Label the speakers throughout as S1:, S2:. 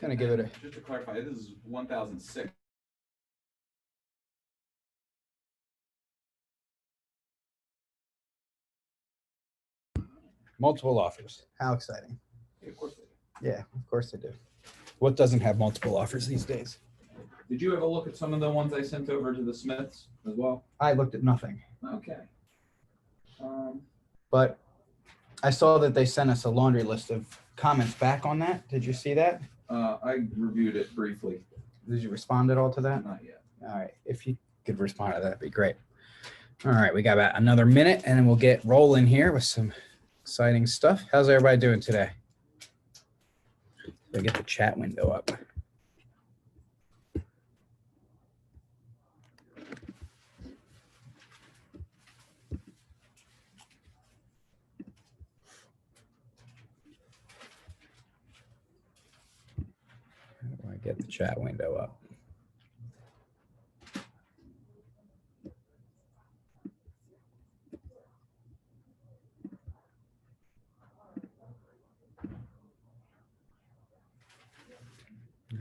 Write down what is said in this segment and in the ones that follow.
S1: kind of give it a.
S2: Just to clarify, this is 1,006.
S1: Multiple offers. How exciting.
S2: Yeah, of course they do.
S1: Yeah, of course they do. What doesn't have multiple offers these days?
S2: Did you have a look at some of the ones I sent over to the Smiths as well?
S1: I looked at nothing.
S2: Okay.
S1: But I saw that they sent us a laundry list of comments back on that. Did you see that?
S2: I reviewed it briefly.
S1: Did you respond at all to that?
S2: Not yet.
S1: All right. If you could respond to that, that'd be great. All right. We got about another minute and then we'll get rolling here with some exciting stuff. How's everybody doing today? Let me get the chat window up. How do I get the chat window up?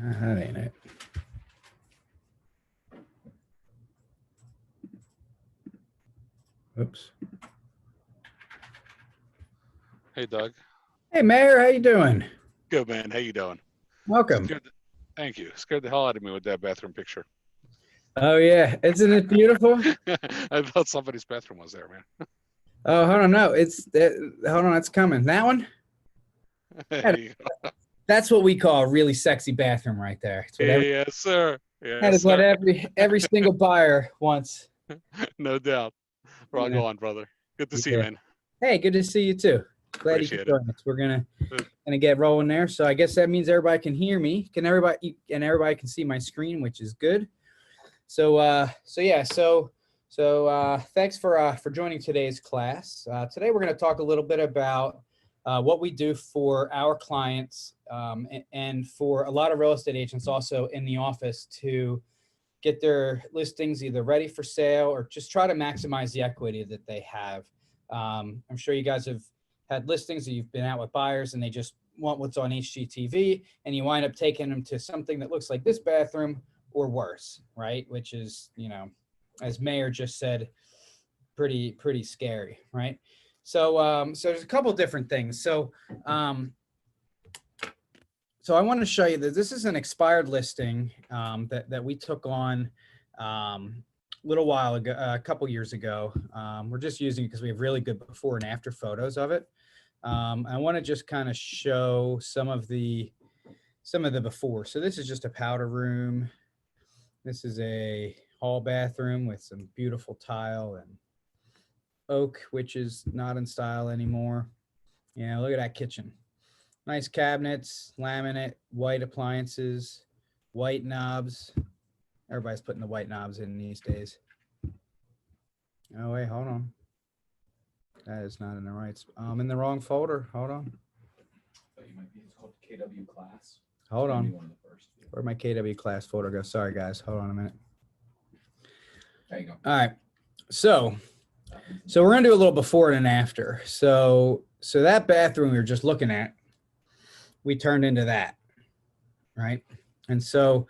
S1: That ain't it. Oops.
S3: Hey, Doug.
S1: Hey, Mayor, how you doing?
S3: Good, man. How you doing?
S1: Welcome.
S3: Thank you. Scared the hell out of me with that bathroom picture.
S1: Oh, yeah. Isn't it beautiful?
S3: I thought somebody's bathroom was there, man.
S1: Oh, hold on. No, hold on. It's coming. That one?
S3: There you go.
S1: That's what we call a really sexy bathroom right there.
S3: Yes, sir. Yes,
S1: That is what
S3: sir.
S1: every single buyer wants.
S3: No doubt. Rock
S1: Yeah.
S3: on, brother. Good to see you,
S1: Yeah.
S3: man.
S1: Hey, good to see you too. Glad you
S3: Appreciate
S1: could join us. We're gonna
S3: Good.
S1: get rolling there. So I guess that means everybody can hear me. Everybody can see my screen, which is good. So thanks for joining today's class. Today we're going to talk a little bit about what we do for our clients and for a lot of real estate agents also in the office to get their listings either ready for sale or just try to maximize the equity that they have. I'm sure you guys have had listings that you've been out with buyers and they just want what's on HGTV and you wind up taking them to something that looks like this bathroom or worse, right? Which is, you know, as Mayor just said, pretty scary, right? So there's a couple different things. So I want to show you that this is an expired listing that we took on a little while ago, a couple years ago. We're just using it because we have really good before and after photos of it. I want to just kind of show some of the before. So this is just a powder room. This is a hall bathroom with some beautiful tile and oak, which is not in style anymore. Yeah, look at that kitchen. Nice cabinets, laminate, white appliances, white knobs. Everybody's putting the white knobs in these days. Oh, wait, hold on. That is not in the right, I'm in the wrong folder. Hold on.
S2: But you might be, it's called KW class.
S1: Hold
S2: It's gonna
S1: on.
S2: be one of the first.
S1: Where'd my KW class folder go? Sorry, guys. Hold on a minute.
S2: There you go.
S1: All right. So we're going to do a little before and an after. So that bathroom we were just looking at, we turned into that, right? And so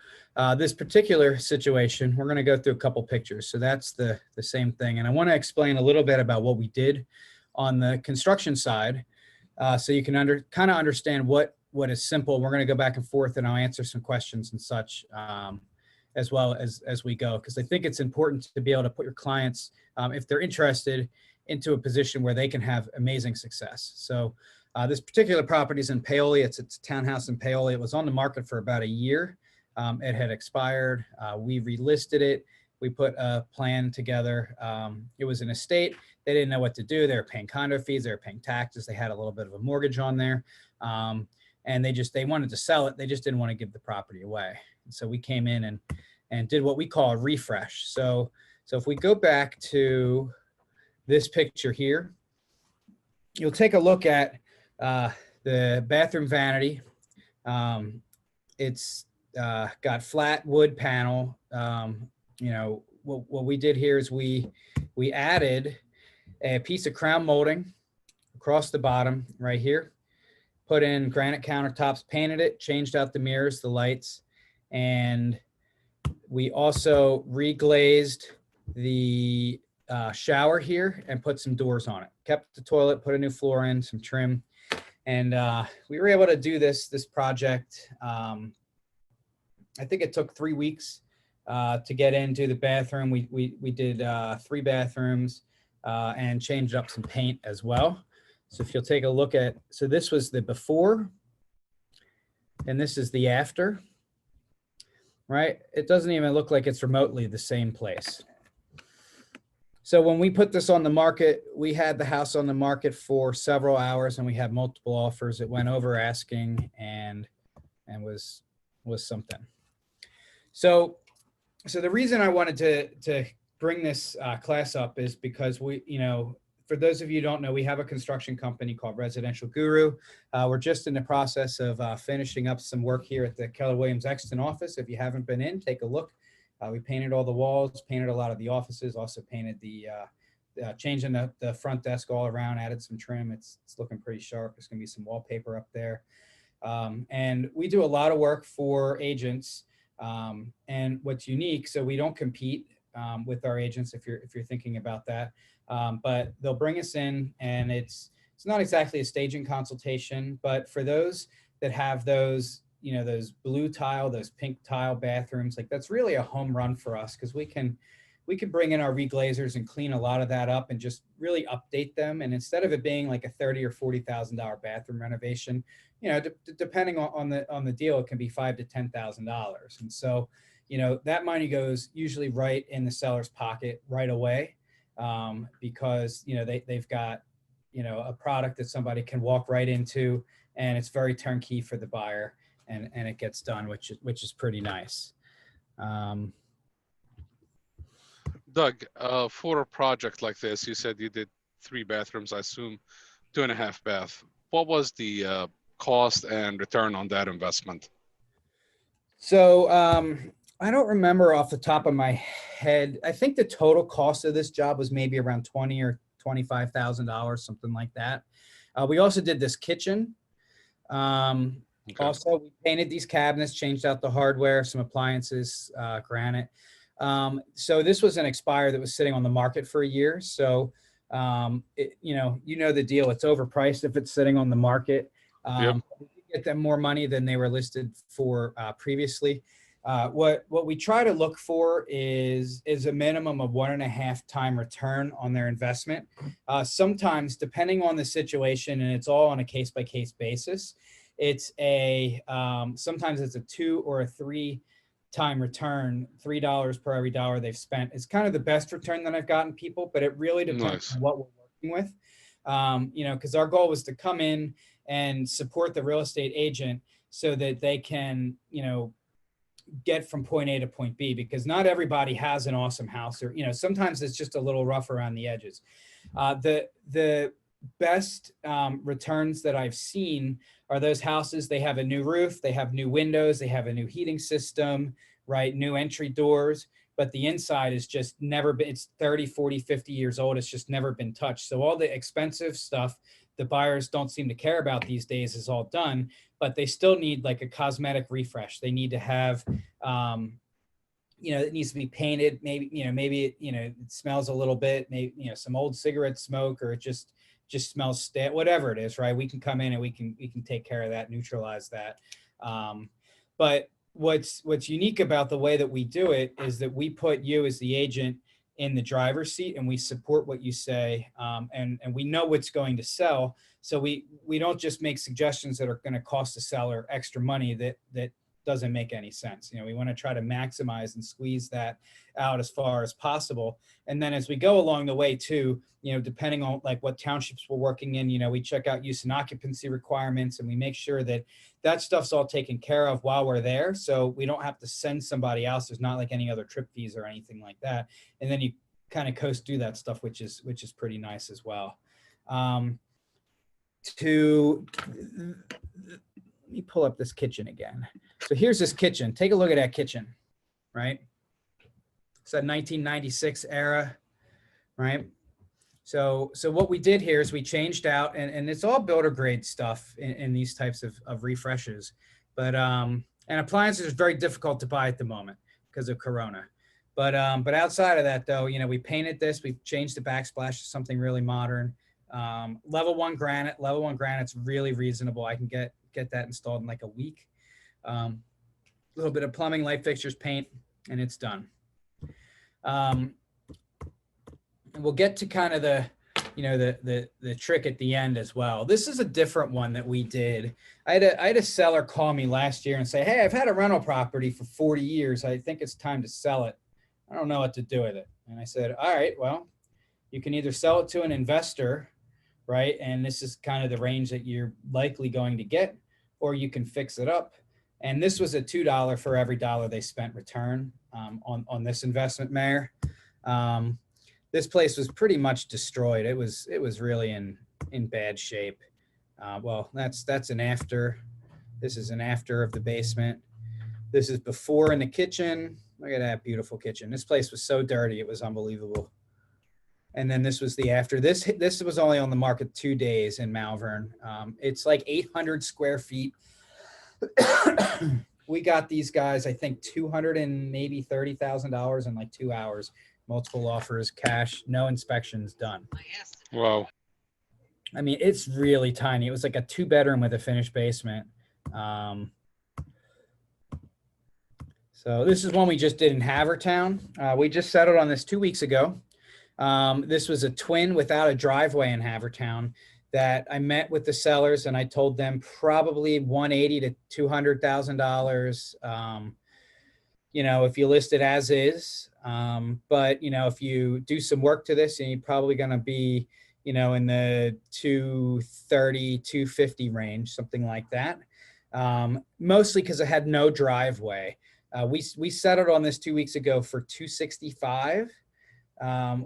S1: this particular situation, we're going to go through a couple pictures. So that's the same thing. And I want to explain a little bit about what we did on the construction side so you can kind of understand what is simple. We're going to go back and forth and I'll answer some questions and such as well as we go, because I think it's important to be able to put your clients, if they're interested, into a position where they can have amazing success. So this particular property is in Paoli. It's a townhouse in Paoli. It was on the market for about a year. It had expired. We relisted it. We put a plan together. It was an estate. They didn't know what to do. They were paying condo fees. They were paying taxes. They had a little bit of a mortgage on there. And they wanted to sell it. They just didn't want to give the property away. And so we came in and did what we call a refresh. So if we go back to this picture here, you'll take a look at the bathroom vanity. It's got flat wood panel. You know, what we did here is we added a piece of crown molding across the bottom right here, put in granite countertops, painted it, changed out the mirrors, the lights, and we also reglazed the shower here and put some doors on it. Kept the toilet, put a new floor in, some trim, and we were able to do this project. I think it took 3 weeks to get into the bathroom. We did 3 bathrooms and changed up some paint as well. So if you'll take a look at, so this was the before, and this is the after, right? It doesn't even look like it's remotely the same place. So when we put this on the market, we had the house on the market for several hours and we had multiple offers. It went over asking and was something. So the reason I wanted to bring this class up is because we, for those of you who don't know, we have a construction company called Residential Guru. We're just in the process of finishing up some work here at the Keller Williams Exton office. If you haven't been in, take a look. We painted all the walls, painted a lot of the offices, also painted changing the front desk all around, added some trim. It's looking pretty sharp. There's gonna be some wallpaper up there. And we do a lot of work for agents. And what's unique, so we don't compete with our agents if you're thinking about that. But they'll bring us in and it's not exactly a staging consultation, but for those that have those, those blue tile, those pink tile bathrooms, like that's really a home run for us because we can bring in our reglazers and clean a lot of that up and just really update them. And instead of it being like a $30,000 or $40,000 bathroom renovation, depending on the deal, it can be $5,000 to $10,000. And so, that money goes usually right in the seller's pocket right away because, they've got, a product that somebody can walk right into and it's very turnkey for the buyer and it gets done, which is pretty nice.
S3: Doug, for a project like this, you said you did 3 bathrooms, I assume 2.5 bath. What was the cost and return on that investment?
S1: So I don't remember off the top of my head. I think the total cost of this job was maybe around $20,000 or $25,000, something like that. We also did this kitchen.
S3: Okay.
S1: Also, we painted these cabinets, changed out the hardware, some appliances, granite. So this was an expired that was sitting on the market for a year. So, the deal. It's overpriced if it's sitting on the market.
S3: Yep.
S1: We get them more money than they were listed for previously. What we try to look for is a minimum of 1.5 time return on their investment. Sometimes, depending on the situation, and it's all on a case by case basis, it's sometimes it's a 2 or a 3 time return, $3 per every dollar they've spent. It's kind of the best return that I've gotten people, but it really depends on what we're working with. Because our goal was to come in and support the real estate agent so that they can, get from point A to point B, because not everybody has an awesome house, or, sometimes it's just a little rough around the edges. The best returns that I've seen are those houses. They have a new roof, they have new windows, they have a new heating system, right? New entry doors, but the inside is just never been, it's 30, 40, 50 years old. It's just never been touched. So all the expensive stuff the buyers don't seem to care about these days is all done, but they still need like a cosmetic refresh. They need to have, it needs to be painted. Maybe, it smells a little bit, maybe, some old cigarette smoke, or it just smells stale, whatever it is, right? We can come in and we can take care of that, neutralize that. But what's unique about the way that we do it is that we put you as the agent in the driver's seat and we support what you say, and we know what's going to sell. So we don't just make suggestions that are going to cost the seller extra money that doesn't make any sense. We want to try to maximize and squeeze that out as far as possible. And then as we go along the way too, depending on like what townships we're working in, we check out use and occupancy requirements and we make sure that that stuff's all taken care of while we're there. So we don't have to send somebody else. There's not like any other trip fees or anything like that. And then you kind of coast through that stuff, which is pretty nice as well. Let me pull up this kitchen again. So here's this kitchen. Take a look at that kitchen, right? It's that 1996 era, right? So what we did here is we changed out, and it's all builder grade stuff in these types of refreshes. But and appliances are very difficult to buy at the moment because of Corona. But outside of that, though, we painted this. We changed the backsplash to something really modern. Level one granite. Level one granite's really reasonable. I can get that installed in like a week. A little bit of plumbing, light fixtures, paint, and it's done. And we'll get to kind of the trick at the end as well. This is a different one that we did. I had a seller call me last year and say, hey, I've had a rental property for 40 years. I think it's time to sell it. I don't know what to do with it. And I said, all right, well, you can either sell it to an investor, right? And this is kind of the range that you're likely going to get, or you can fix it up. And this was a $2 for every dollar they spent return on this investment, Mayor. This place was pretty much destroyed. It was really in bad shape. Well, that's an after. This is an after of the basement. This is before in the kitchen. Look at that beautiful kitchen. This place was so dirty, it was unbelievable. And then this was the after. This was only on the market 2 days in Malvern. It's like 800 square feet. We got these guys, I think, $230,000 in like 2 hours. Multiple offers, cash, no inspections done.
S3: Wow.
S1: I mean, it's really tiny. It was like a 2-bedroom with a finished basement. So this is one we just did in Havertown. We just settled on this 2 weeks ago. This was a twin without a driveway in Havertown that I met with the sellers, and I told them probably $180,000 to $200,000. If you list it as is, but if you do some work to this, and you're probably going to be, in the 230, 250 range, something like that. Mostly because I had no driveway. We settled on this 2 weeks ago for 265,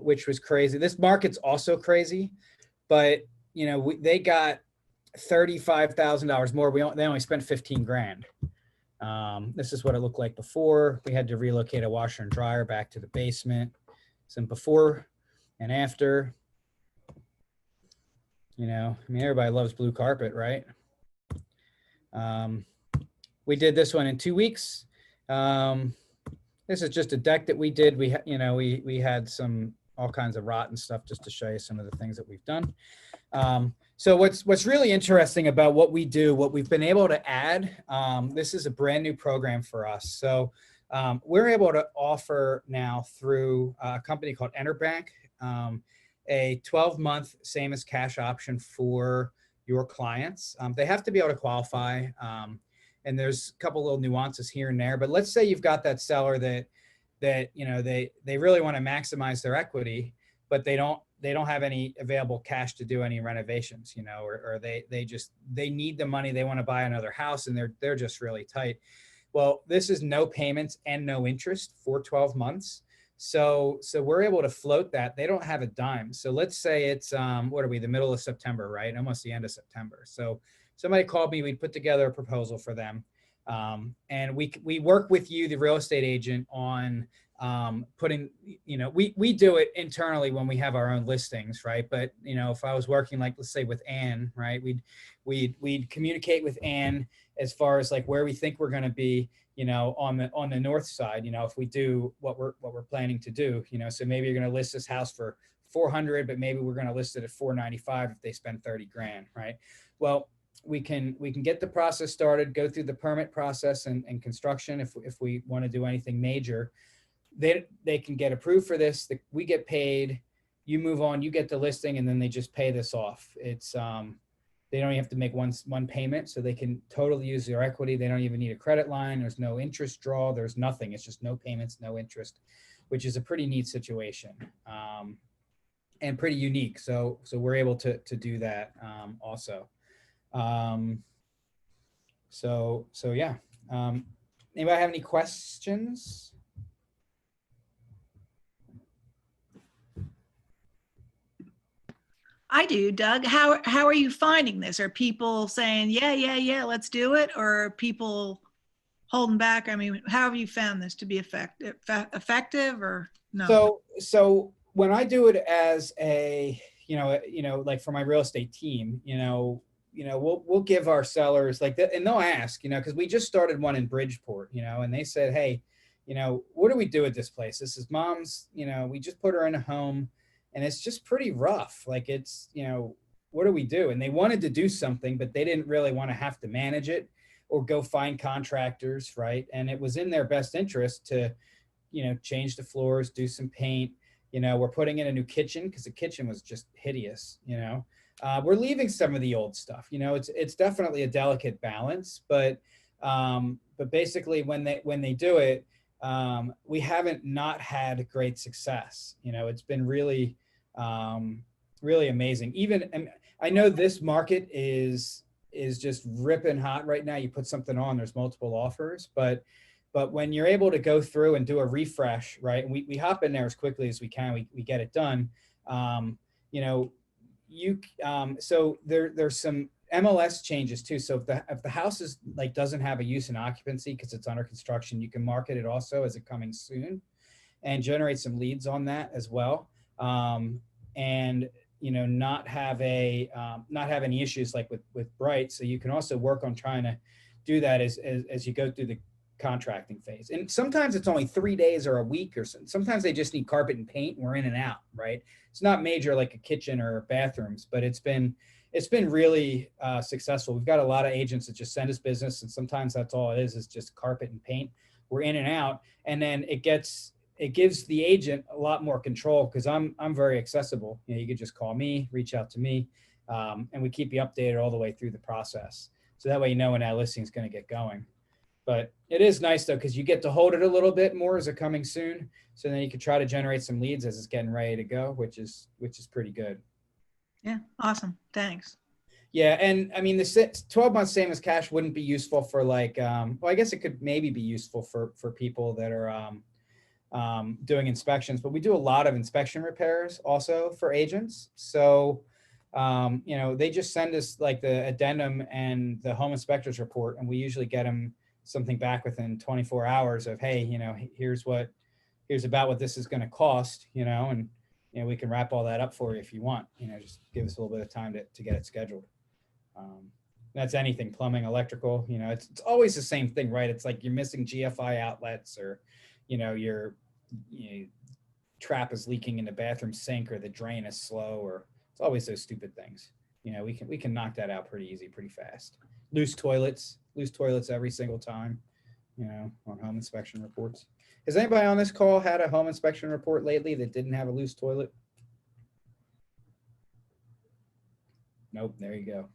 S1: which was crazy. This market's also crazy, but they got $35,000 more. They only spent 15 grand. This is what it looked like before. We had to relocate a washer and dryer back to the basement. Some before and after. Everybody loves blue carpet, right? We did this one in 2 weeks. This is just a deck that we did. We had all kinds of rotten stuff just to show you some of the things that we've done. So what's really interesting about what we do, what we've been able to add, this is a brand new program for us. So we're able to offer now through a company called Enterbank, a 12-month same as cash option for your clients. They have to be able to qualify. And there's a couple little nuances here and there, but let's say you've got that seller that they really want to maximize their equity, but they don't have any available cash to do any renovations, or they need the money. They want to buy another house and they're just really tight. Well, this is no payments and no interest for 12 months. So we're able to float that. They don't have a dime. So let's say it's, what are we, the middle of September, right? Almost the end of September. So somebody called me, we put together a proposal for them. And we work with you, the real estate agent, on putting, we do it internally when we have our own listings, right? But, if I was working, like, let's say with Ann, right, we'd communicate with Ann as far as like where we think we're going to be, on the north side, if we do what we're planning to do, so maybe you're going to list this house for 400, but maybe we're going to list it at 495 if they spend 30 grand, right? Well, we can get the process started, go through the permit process and construction. If we want to do anything major, they can get approved for this. We get paid, you move on, you get the listing, and then they just pay this off. It's, they don't even have to make one payment, so they can totally use their equity. They don't even need a credit line. There's no interest draw. There's nothing. It's just no payments, no interest, which is a pretty neat situation, and pretty unique. So we're able to do that also. So yeah. Anybody have any questions?
S4: I do, Doug. How are you finding this? Are people saying, yeah, let's do it? Or are people holding back? I mean, how have you found this to be effective or no?
S1: So when I do it as a, like for my real estate team, we'll give our sellers like that, and they'll ask, because we just started one in Bridgeport, and they said, hey, what do we do with this place? This is mom's, we just put her in a home and it's just pretty rough. Like it's, what do we do? And they wanted to do something, but they didn't really want to have to manage it or go find contractors, right? And it was in their best interest to, change the floors, do some paint. We're putting in a new kitchen because the kitchen was just hideous. We're leaving some of the old stuff. It's definitely a delicate balance, but basically when they do it, we haven't not had great success. It's been really, really amazing. Even I know this market is just ripping hot right now. You put something on, there's multiple offers, but when you're able to go through and do a refresh, right? And we hop in there as quickly as we can, we get it done. So there's some MLS changes too. So if the house is like doesn't have a use in occupancy because it's under construction, you can market it also as it coming soon, and generate some leads on that as well. And not have any issues like with Bright. So you can also work on trying to do that as you go through the contracting phase. And sometimes it's only 3 days or a week, or sometimes they just need carpet and paint and we're in and out, right? It's not major like a kitchen or bathrooms, but it's been really successful. We've got a lot of agents that just send us business, and sometimes that's all it is just carpet and paint. We're in and out, and then it gives the agent a lot more control because I'm very accessible. You could just call me, reach out to me, and we keep you updated all the way through the process. So that way when that listing is going to get going. But it is nice though, because you get to hold it a little bit more as it coming soon. So then you can try to generate some leads as it's getting ready to go, which is pretty good.
S4: Yeah, awesome. Thanks.
S1: Yeah, and I mean the 12 months same as cash wouldn't be useful for like, well, I guess it could maybe be useful for people that are doing inspections, but we do a lot of inspection repairs also for agents. So they just send us like the addendum and the home inspector's report, and we usually get them something back within 24 hours of, hey, here's about what this is going to cost, and we can wrap all that up for you if you want. Just give us a little bit of time to get it scheduled. That's anything, plumbing, electrical. It's always the same thing, right? It's like you're missing GFI outlets, or your trap is leaking in the bathroom sink, or the drain is slow, or it's always those stupid things. We can knock that out pretty easy, pretty fast. Loose toilets every single time, on home inspection reports. Has anybody on this call had a home inspection report lately that didn't have a loose toilet? Nope, there you go.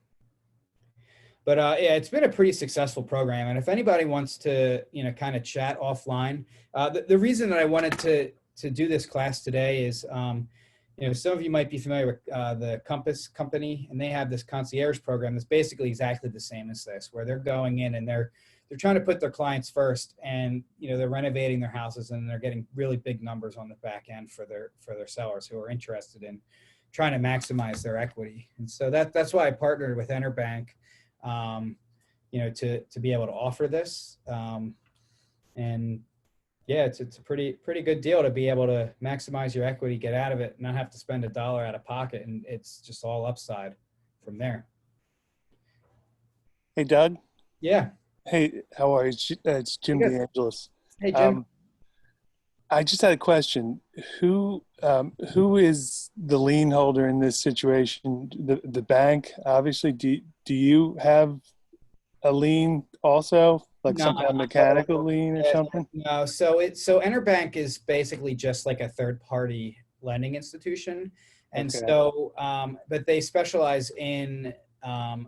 S1: But yeah, it's been a pretty successful program. And if anybody wants to, kind of chat offline, the reason that I wanted to do this class today is, some of you might be familiar with the Compass company, and they have this concierge program that's basically exactly the same as this, where they're going in and they're trying to put their clients first, and they're renovating their houses, and they're getting really big numbers on the back end for their sellers who are interested in trying to maximize their equity. And so that's why I partnered with Enterbank, to be able to offer this. And yeah, it's a pretty good deal to be able to maximize your equity, get out of it, not have to spend $1 out of pocket, and it's just all upside from there.
S5: Hey, Doug.
S1: Yeah.
S5: Hey, how are you? It's Jim DeAngelis.
S1: Hey, Jim.
S5: I just had a question. Who is the lien holder in this situation? The bank, obviously. Do you have a lien also, like some kind of mechanical lien or something?
S1: No. So Enterbank is basically just like a third-party lending institution, and so but they specialize in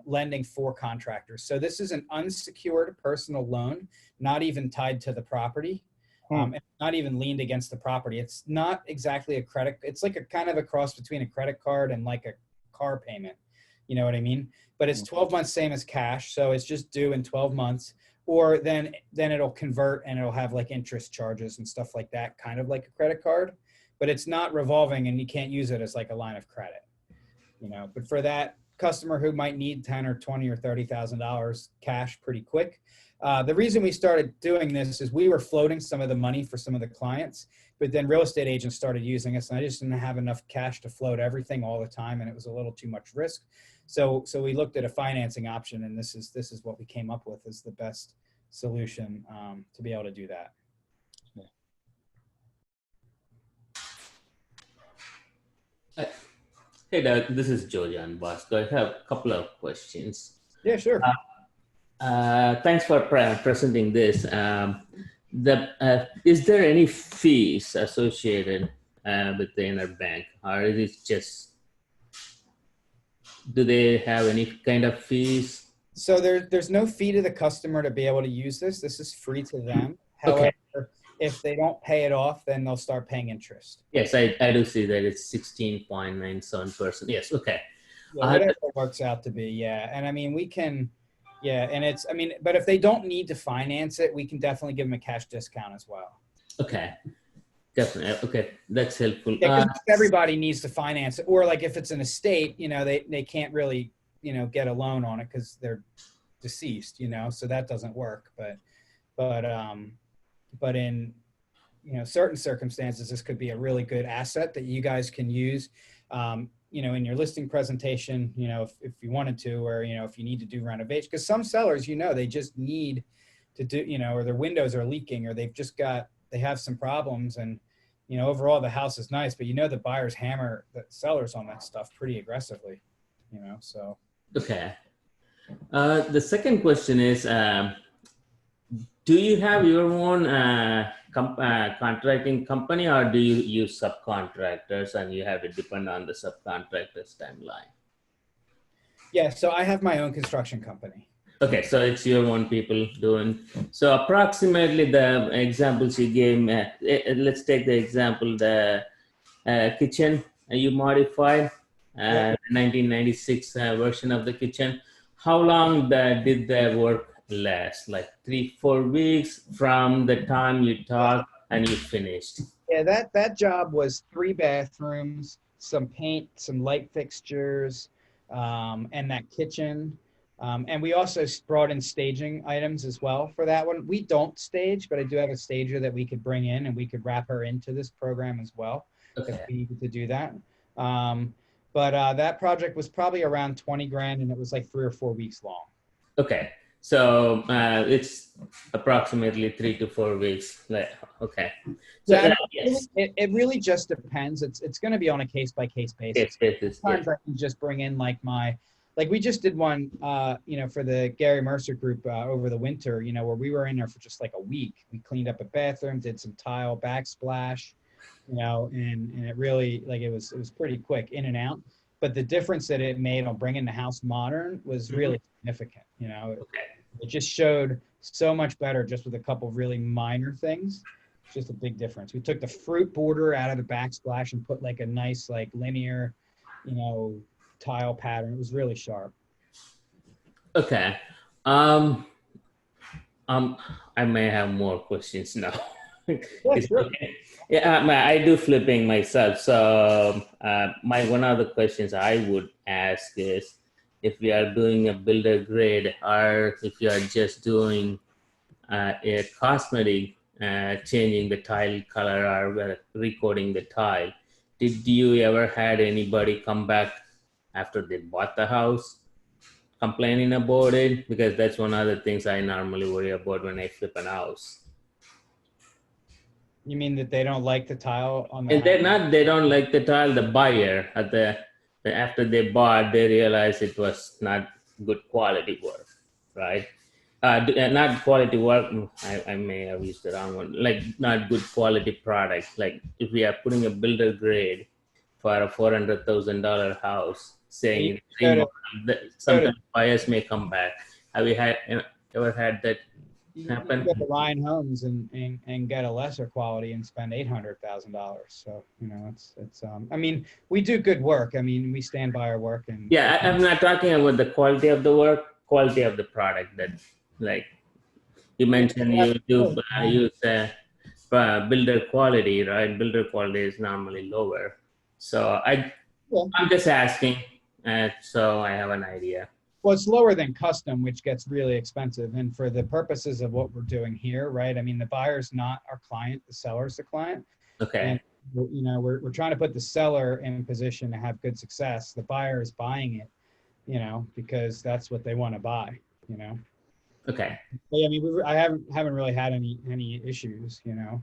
S1: lending for contractors. So this is an unsecured personal loan, not even tied to the property. It's not even leaned against the property. It's not exactly a credit. It's like a kind of a cross between a credit card and like a car payment. You know what I mean? But it's 12 months, same as cash. So it's just due in 12 months, or then it'll convert and it'll have like interest charges and stuff like that, kind of like a credit card, but it's not revolving, and you can't use it as like a line of credit, but for that customer who might need 10 or 20 or $30,000 cash pretty quick. The reason we started doing this is we were floating some of the money for some of the clients, but then real estate agents started using us, and I just didn't have enough cash to float everything all the time, and it was a little too much risk. So we looked at a financing option, and this is what we came up with as the best solution to be able to do that.
S6: Hey Doug, this is Jojan Bosco. I have a couple of questions.
S1: Yeah, sure.
S6: Thanks for presenting this. Is there any fees associated with the inner bank, or is it just, do they have any kind of fees?
S1: So there's no fee to the customer to be able to use this. This is free to them.
S6: Okay.
S1: However, if they don't pay it off, then they'll start paying interest.
S6: Yes, I do see that it's 16.97%. Yes, okay.
S1: Yeah, whatever it works out to be, yeah. And I mean, we can, yeah, and it's, I mean, but if they don't need to finance it, we can definitely give them a cash discount as well.
S6: Okay, definitely. Okay, that's helpful.
S1: Yeah, 'cause everybody needs to finance it. Or like if it's an estate, you know, they can't really, you know, get a loan on it because they're deceased, you know, so that doesn't work. But in, you know, certain circumstances, this could be a really good asset that you guys can use, you know, in your listing presentation, you know, if you wanted to, or, you know, if you need to do renovation, because some sellers, you know, they just need to do, you know, or their windows are leaking, or they have some problems, and, you know, overall the house is nice, but you know, the buyers hammer the sellers on that stuff pretty aggressively, you know, so.
S6: Okay. The second question is, do you have your own contracting company, or do you use subcontractors and you have to depend on the subcontractors' timeline?
S1: Yeah, so I have my own construction company.
S6: Okay, so it's your own people doing. So approximately the examples you gave, let's take the example, the kitchen you modified, 1996 version of the kitchen. How long did the work last? Like 3-4 weeks from the time you talked and you finished?
S1: Yeah, that job was 3 bathrooms, some paint, some light fixtures, and that kitchen. And we also brought in staging items as well for that one. We don't stage, but I do have a stager that we could bring in, and we could wrap her into this program as well, if we needed to do that. But that project was probably around 20 grand, and it was like 3 or 4 weeks long.
S6: Okay. So it's approximately 3 to 4 weeks. Like, okay. So,
S1: Yeah,
S6: yes.
S1: it really just depends. It's going to be on a case by case basis. Sometimes I can just bring in like we just did one, you know, for the Gary Mercer group over the winter, you know, where we were in there for just like a week. We cleaned up a bathroom, did some tile backsplash, you know, and it really, like, it was pretty quick in and out. But the difference that it made on bringing the house modern was really significant. You know, it just showed so much better just with a couple of really minor things. It's just a big difference. We took the fruit border out of the backsplash and put like a nice, like, linear, you know, tile pattern. It was really sharp.
S6: Okay. I may have more questions now.
S1: Yeah, sure.
S6: Okay. Yeah, I do flipping myself. So my one of the questions I would ask is, if we are doing a builder grade, or if you are just doing a cosmetic, changing the tile color or recoding the tile, did you ever had anybody come back after they bought the house complaining about it? Because that's one of the things I normally worry about when I flip an house.
S1: You mean that they don't like the tile on the
S6: And they don't like the tile. The buyer after they bought, they realized it was not good quality work, right? Not quality work. I may have used the wrong one. Like, not good quality product. Like, if we are putting a builder grade for a $400,000 house, saying sometimes buyers may come back. Have you ever had that happen?
S1: You go to Ryan Homes and get a lesser quality and spend $800,000. So, you know, it's I mean, we do good work. I mean, we stand by our work. And
S6: yeah, I'm not talking about the quality of the work, quality of the product. That, like you mentioned, you do use builder quality, right? Builder quality is normally lower. So I'm just asking, So I have an idea.
S1: Well, it's lower than custom, which gets really expensive. And for the purposes of what we're doing here, right? I mean, the buyer's not our client, the seller's the client.
S6: Okay.
S1: And, you know, we're trying to put the seller in position to have good success. The buyer is buying it, you know, because that's what they want to buy, you know.
S6: Okay.
S1: But, I mean, I haven't really had any issues, you know.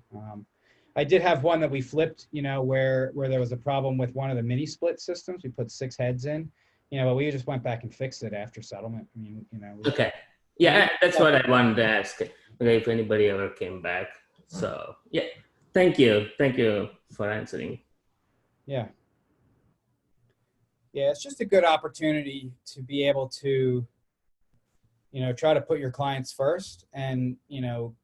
S1: I did have one that we flipped, you know, where there was a problem with one of the mini split systems. We put 6 heads in, you know, but we just went back and fixed it after settlement. I mean, you know.
S6: Okay. Yeah, that's what I wanted to ask. Okay, if anybody ever came back. So yeah, thank you for answering.
S1: Yeah. Yeah, it's just a good opportunity to be able to, you know, try to put your clients first, and, you know,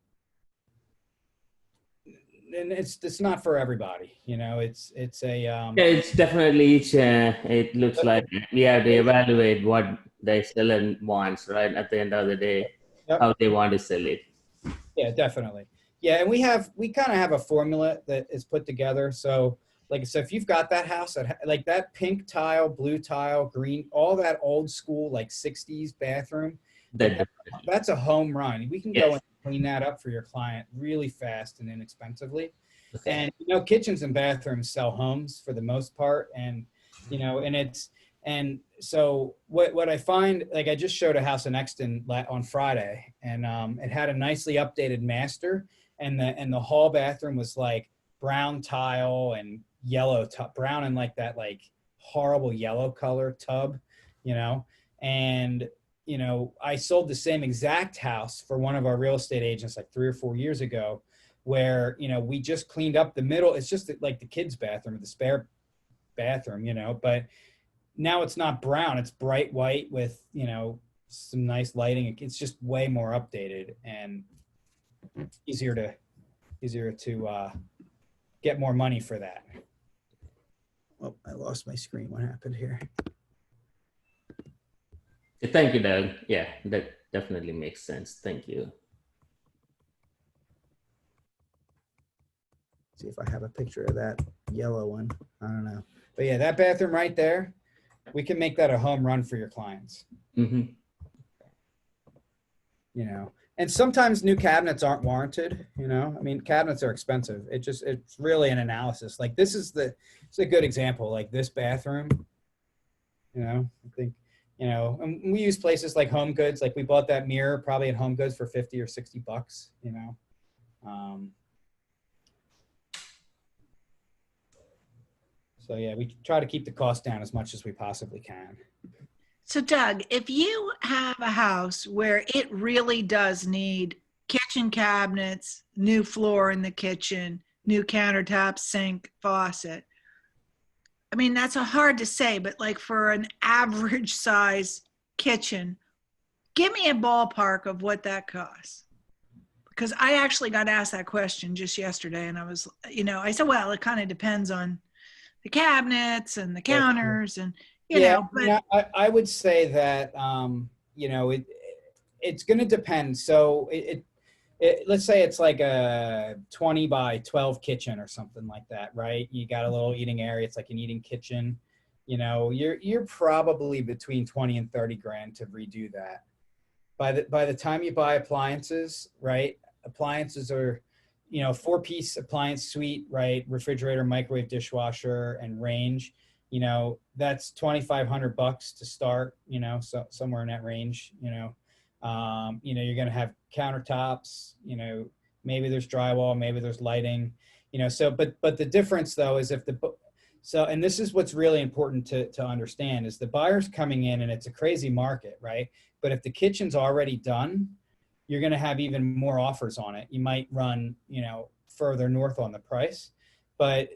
S1: and it's not for everybody, you know. It's a
S6: Yeah, it's definitely each. It looks like we have to evaluate what the seller wants, right? At the end of the day,
S1: Yep.
S6: how they want to sell it.
S1: Yeah, definitely. Yeah, and we kind of have a formula that is put together. So, like I said, if you've got that house that like that pink tile, blue tile, green, all that old school like 60s bathroom, that's a home run. We can go and clean that up for your client really fast and inexpensively.
S6: Okay.
S1: And, you know, kitchens and bathrooms sell homes for the most part. And, you know, and so what I find, like I just showed a house in Exton on Friday, and it had a nicely updated master, and the hall bathroom was like brown tile and yellow brown and like that like horrible yellow color tub, you know. And, you know, I sold the same exact house for one of our real estate agents like 3 or 4 years ago, where, you know, we just cleaned up the middle. It's just like the kids' bathroom, the spare bathroom, you know, but now it's not brown, it's bright white with, you know, some nice lighting. It's just way more updated and easier to get more money for that. Oh, I lost my screen. What happened here?
S6: Thank you, Doug. Yeah, that definitely makes sense. Thank you.
S1: See if I have a picture of that yellow one. I don't know. But yeah, that bathroom right there, we can make that a home run for your clients.
S6: Mm-hmm.
S1: You know, and sometimes new cabinets aren't warranted, you know. I mean, cabinets are expensive. It's really an analysis. Like it's a good example, like this bathroom, you know. I think, you know, and we use places like Home Goods. Like we bought that mirror probably at Home Goods for $50 or $60, you know. So yeah, we try to keep the cost down as much as we possibly can.
S4: So Doug, if you have a house where it really does need kitchen cabinets, new floor in the kitchen, new countertops, sink, faucet, I mean, that's hard to say, but like for an average size kitchen, give me a ballpark of what that costs. Because I actually got asked that question just yesterday, and I was, you know, I said, well, it kind of depends on the cabinets and the counters and, you know, but
S1: I would say that, you know, it's going to depend. So let's say it's like a 20 by 12 kitchen or something like that, right? You got a little eating area. It's like an eating kitchen. You know, you're probably between 20 and 30 grand to redo that. By the time you buy appliances, right? Appliances are, you know, 4-piece appliance suite, right? Refrigerator, microwave, dishwasher, and range. You know, that's $2,500 to start, you know, so somewhere in that range, you know. You know, you're going to have countertops, you know, maybe there's drywall, maybe there's lighting, you know, so, but the difference though is and this is what's really important to understand is the buyer's coming in and it's a crazy market, right? But if the kitchen's already done, you're going to have even more offers on it. You might run, you know, further north on the price, but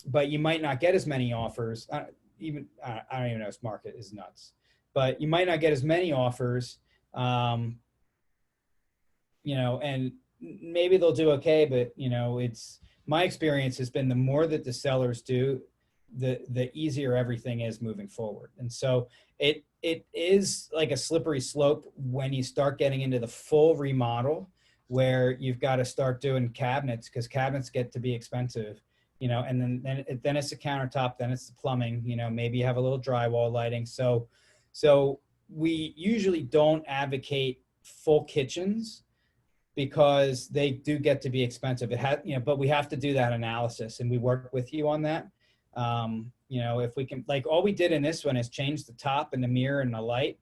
S1: but you might not get as many offers. I don't even know, this market is nuts, but you might not get as many offers, you know, and maybe they'll do okay, but you know, my experience has been the more that the sellers do, the easier everything is moving forward. And so it is like a slippery slope when you start getting into the full remodel where you've got to start doing cabinets, because cabinets get to be expensive. and then it's the countertop, then it's the plumbing, maybe you have a little drywall lighting. So we usually don't advocate full kitchens because they do get to be expensive. It had, but we have to do that analysis, and we work with you on that. If we can, like, all we did in this one is change the top and the mirror and the light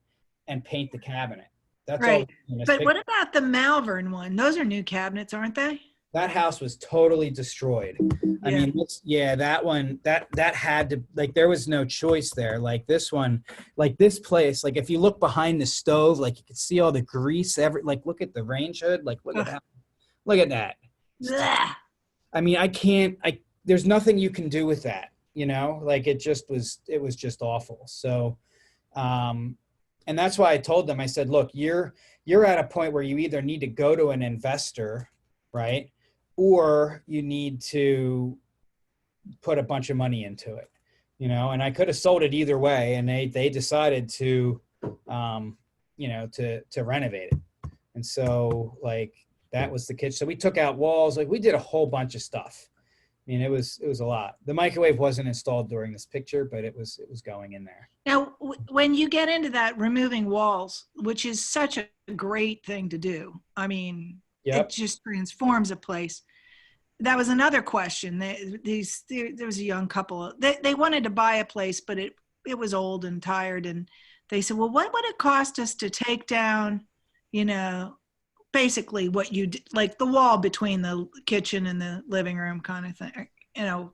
S1: and paint the cabinet. That's all.
S4: Right. But what about the Malvern one? Those are new cabinets, aren't they?
S1: That house was totally destroyed. I
S4: Yeah.
S1: mean, that one, that had to, like, there was no choice there. Like this one, like this place, like if you look behind the stove, like you can see all the grease, look at the range hood, like look at that. Look at that.
S4: Blah.
S1: I mean, there's nothing you can do with that, like it was just awful. So, and that's why I told them, I said, look, you're at a point where you either need to go to an investor, right? Or you need to put a bunch of money into it, and I could have sold it either way. And they decided to, to renovate it. And so like, that was the kitchen. So we took out walls, like we did a whole bunch of stuff. I mean, it was a lot. The microwave wasn't installed during this picture, but it was going in there.
S4: Now, when you get into that removing walls, which is such a great thing to do, I mean,
S1: Yep.
S4: it just transforms a place. That was another question. There was a young couple. They wanted to buy a place, but it was old and tired. And they said, well, what would it cost us to take down, basically what you did, like the wall between the kitchen and the living room kind of thing, And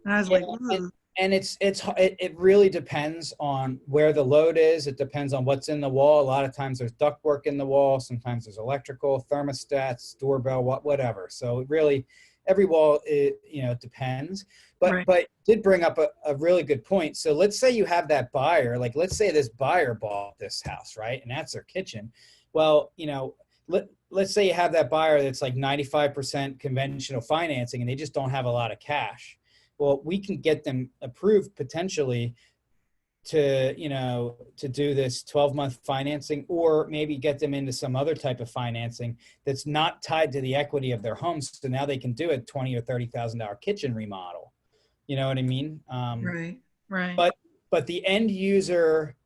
S4: I was like, ooh.
S1: And it really depends on where the load is. It depends on what's in the wall. A lot of times there's ductwork in the wall. Sometimes there's electrical, thermostats, doorbell, whatever. So it really, every wall, it depends. But
S4: Right.
S1: But did bring up a really good point. So let's say you have that buyer, like let's say this buyer bought this house, right? And that's their kitchen. Well, let's say you have that buyer that's like 95% conventional financing and they just don't have a lot of cash. Well, we can get them approved potentially to do this 12-month financing, or maybe get them into some other type of financing that's not tied to the equity of their home. So now they can do a $20,000 or $30,000 kitchen remodel. You know what I mean?
S4: Right.
S1: But the end user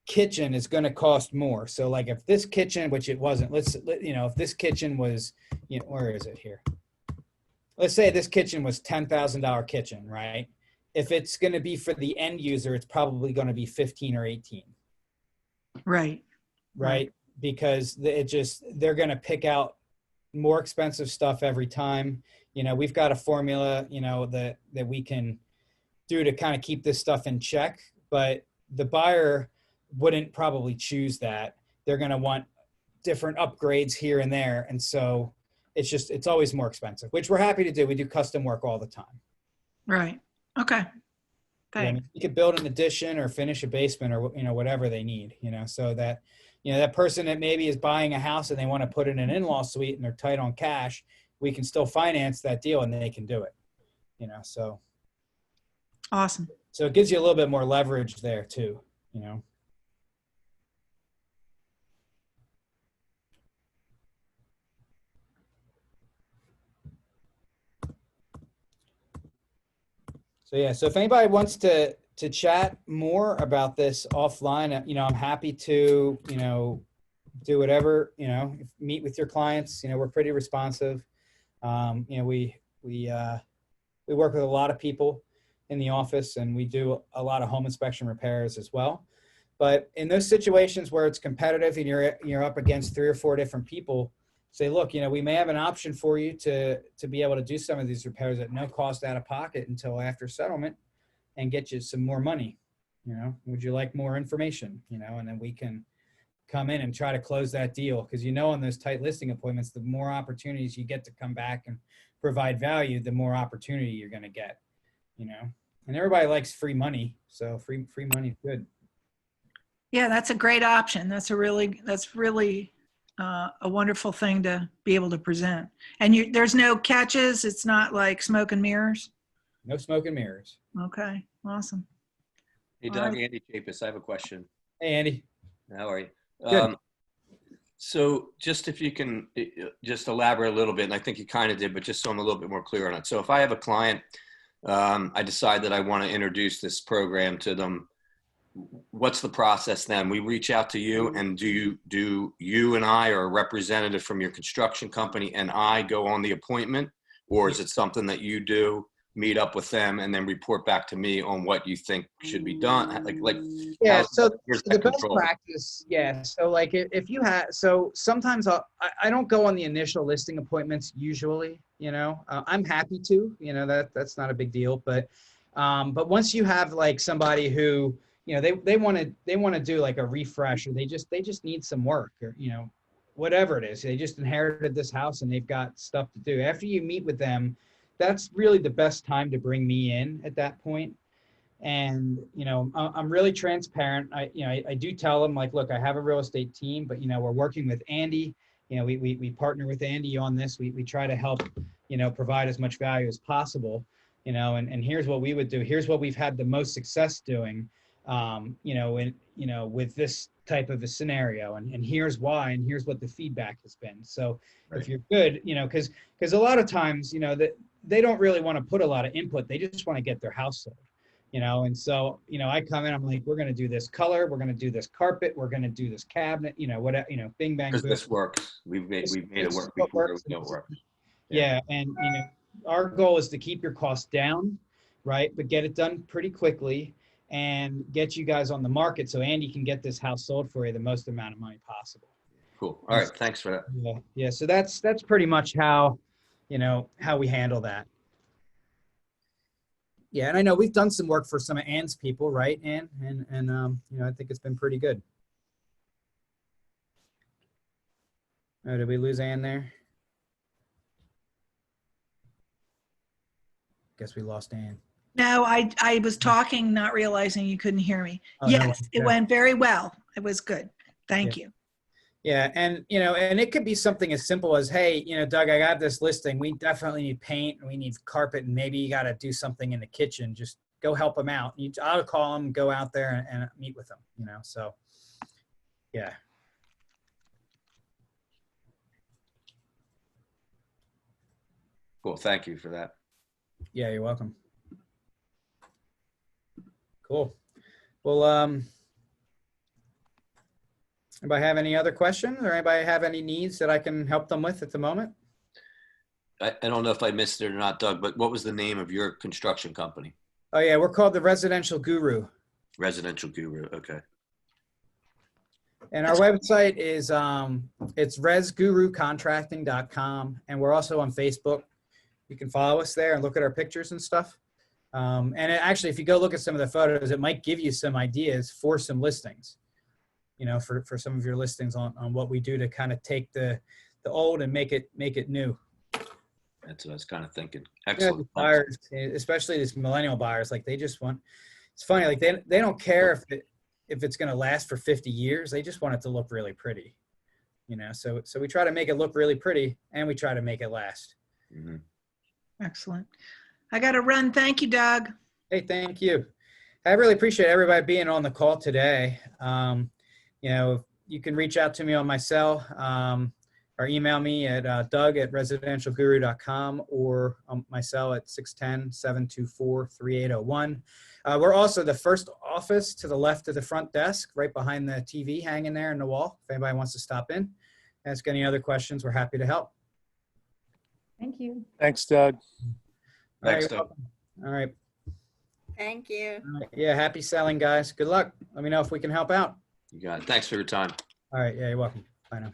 S1: kitchen is going to cost more. So like if this kitchen, which it wasn't, if this kitchen was, where is it here? Let's say this kitchen was $10,000 kitchen, right? If it's going to be for the end user, it's probably going to be 15 or 18.
S4: Right.
S1: Right. Because they're going to pick out more expensive stuff every time. We've got a formula, that we can do to kind of keep this stuff in check, but the buyer wouldn't probably choose that. They're going to want different upgrades here and there. And so it's always more expensive, which we're happy to do. We do custom work all the time.
S4: Right. Okay. Thanks.
S1: You could build an addition or finish a basement or, whatever they need, so that, that person that maybe is buying a house and they want to put in an in-law suite and they're tight on cash, we can still finance that deal and they can do it, so.
S4: Awesome.
S1: So it gives you a little bit more leverage there too, So yeah, so if anybody wants to chat more about this offline, I'm happy to, do whatever, meet with your clients. We're pretty responsive. We work with a lot of people in the office, and we do a lot of home inspection repairs as well. But in those situations where it's competitive and you're up against 3 or 4 different people, say, look, we may have an option for you to be able to do some of these repairs at no cost out of pocket until after settlement and get you some more money. Would you like more information? And then we can come in and try to close that deal. Because on those tight listing appointments, the more opportunities you get to come back and provide value, the more opportunity you're going to get, and everybody likes free money. So free money is good.
S4: Yeah, that's a great option. That's really a wonderful thing to be able to present. And there's no catches. It's not like smoke and mirrors.
S1: No smoke and mirrors.
S4: Okay, awesome.
S7: Hey,
S4: All
S7: Doug,
S4: right.
S7: Andy Chapis, I have a question.
S1: Hey, Andy.
S7: How are you?
S1: Good.
S7: So just if you can just elaborate a little bit, and I think you kind of did, but just so I'm a little bit more clear on it. So if I have a client, I decide that I want to introduce this program to them, what's the process then? We reach out to you, and do you and I, or a representative from your construction company and I, go on the appointment? Or is it something that you do, meet up with them, and then report back to me on what you think should be done?
S1: Yeah, so
S7: here's
S1: the
S7: that
S1: best
S7: control.
S1: practice, yeah. So like if you have, so sometimes I don't go on the initial listing appointments usually, I'm happy to, that's not a big deal. But once you have like somebody who, they want to do like a refresh, or they just need some work, or, whatever it is, they just inherited this house and they've got stuff to do. After you meet with them, that's really the best time to bring me in at that point. And, I'm really transparent. I do tell them, like, look, I have a real estate team, but, we're working with Andy. We partner with Andy on this. We try to help, provide as much value as possible, and here's what we would do. Here's what we've had the most success doing, with this type of a scenario, and here's why, and here's what the feedback has been. So
S7: Right.
S1: If you're good, because a lot of times, that they don't really want to put a lot of input. They just want to get their house sold. And so, I come in, I'm like, we're going to do this color, we're going to do this carpet, we're going to do this cabinet, whatever, bing, bang,
S7: Because
S1: boom.
S7: this works. We've made it work
S1: What
S7: before.
S1: works.
S7: We know it works.
S1: Yeah. And, our goal is to keep your costs down, right? But get it done pretty quickly and get you guys on the market so Andy can get this house sold for you the most amount of money possible.
S7: Cool. All right. Thanks for that.
S1: Yeah. Yeah. So that's pretty much how, how we handle that. Yeah, and I know we've done some work for some of Ann's people, right, Ann? And I think it's been pretty good. Oh, did we lose Ann there? Guess we lost Ann.
S4: No, I was talking, not realizing you couldn't hear me.
S1: Oh, no
S4: Yes,
S1: worries.
S4: it
S1: Yeah.
S4: went very well. It was good. Thank you.
S1: Yeah, and and it could be something as simple as, hey, Doug, I got this listing. We definitely need paint, and we need carpet, and maybe you got to do something in the kitchen. Just go help them out. I'll call them, go out there and meet with them. So yeah.
S7: Cool. Thank you for that.
S1: Yeah, you're welcome. Cool. Well, anybody have any other questions, or anybody have any needs that I can help them with at the moment?
S7: I don't know if I missed it or not, Doug, but what was the name of your construction company?
S1: Oh yeah, we're called the Residential Guru.
S7: Residential Guru. Okay.
S1: And our website is it's resgurucontracting.com, and we're also on Facebook. You can follow us there and look at our pictures and stuff. And actually, if you go look at some of the photos, it might give you some ideas for some listings, for some of your listings on what we do to kind of take the old and make it new.
S7: That's what I was kind of thinking.
S1: Yeah,
S7: Excellent.
S1: buyers, especially these millennial buyers, like they just want, it's funny, like they don't care if it's going to last for 50 years. They just want it to look really pretty, so we try to make it look really pretty, and we try to make it last.
S7: Mm-hmm.
S4: Excellent. I got to run. Thank you, Doug.
S1: Hey, thank you. I really appreciate everybody being on the call today. You can reach out to me on my cell, or email me at doug@residentialguru.com, or my cell at 610-724-3801. We're also the first office to the left of the front desk, right behind the TV hanging there in the wall. If anybody wants to stop in, ask any other questions, we're happy to help.
S8: Thank you.
S5: Thanks, Doug.
S7: Thanks,
S1: All right,
S7: Doug.
S1: all right.
S8: Thank you.
S1: Yeah, happy selling, guys. Good luck. Let me know if we can help out.
S7: You got it. Thanks for your time.
S1: All right. Yeah, you're welcome. Bye now.